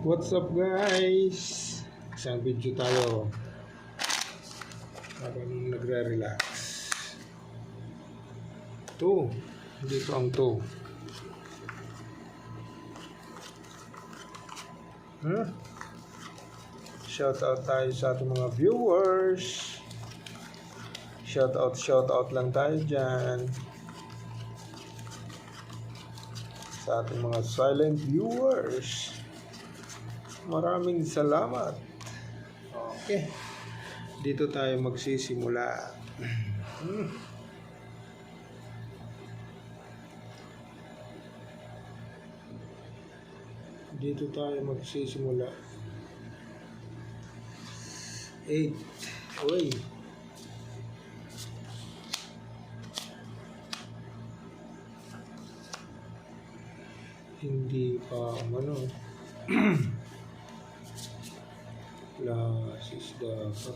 What's up guys? Isang video tayo habang nagre-relax. Dito ang shout out tayo sa ating mga viewers. Shout out lang tayo dyan sa ating mga silent viewers. Maraming salamat. Okay, dito tayo magsisimula. Dito tayo magsisimula. 8. Uy. Hindi pa Lasis dapat.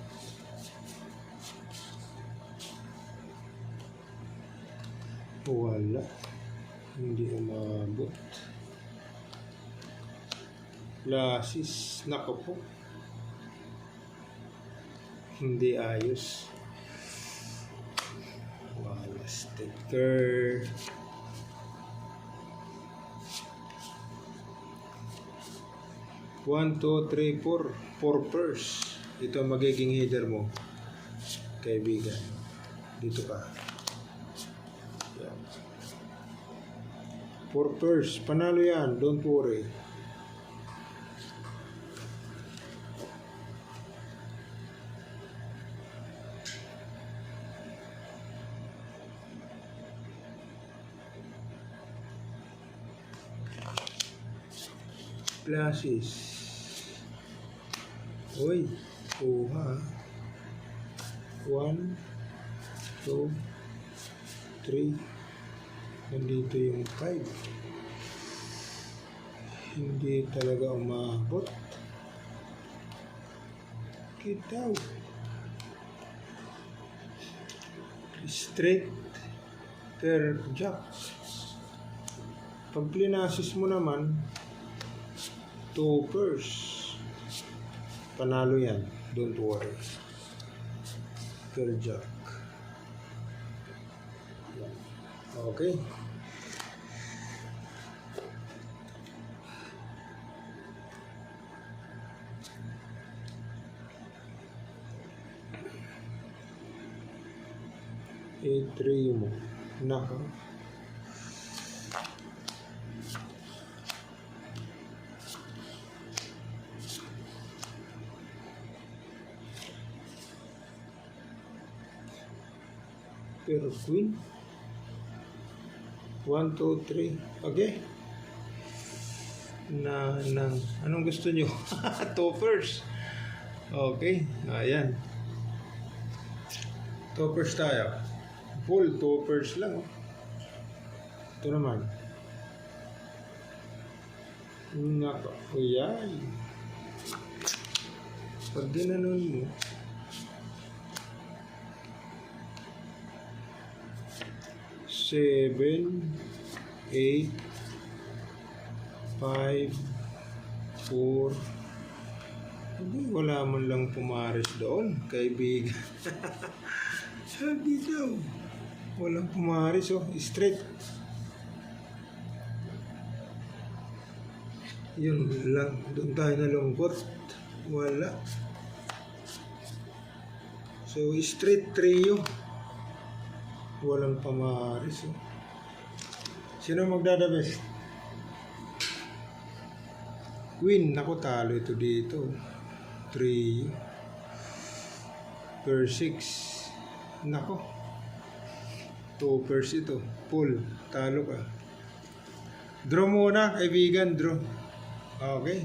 Wala. Hindi umabot. Lasis. Nako po. Hindi ayos. Wala sticker. One, two, three, four. 4 purse. Ito ang magiging header mo, kaibigan. Dito ka. Yan. 4 purse. Panalo yan. Don't worry. Classes. Uy, kuha. 1, 2, 3. Nandito yung 5. Hindi talaga umabot. Kitaw. Straight per jack. Pag plinasis mo naman, 2 purse. Panalo yan. Don't worry. Per jack. Okay. A3 mo. Naka. Pero queen. 1, 2, 3. Okay. Anong gusto nyo? Toppers. Okay. Ayan. Toppers tayo. Full toppers lang. Ito naman. Nako. Ayan. Pag ginanon mo, 7, 8, 5, 4. Wala man lang pumaris doon, kaibigan. Sabi daw, walang pumaris, straight. Yun lang, doon tayo nalungkot. Wala. So, straight trio. Walang pamaris. Sino magdadabes? Queen. Naku, talo ito dito. 3 per 6. Naku. 2 pairs ito. Pull. Talo ka. Draw muna, kaibigan. Draw. Okay.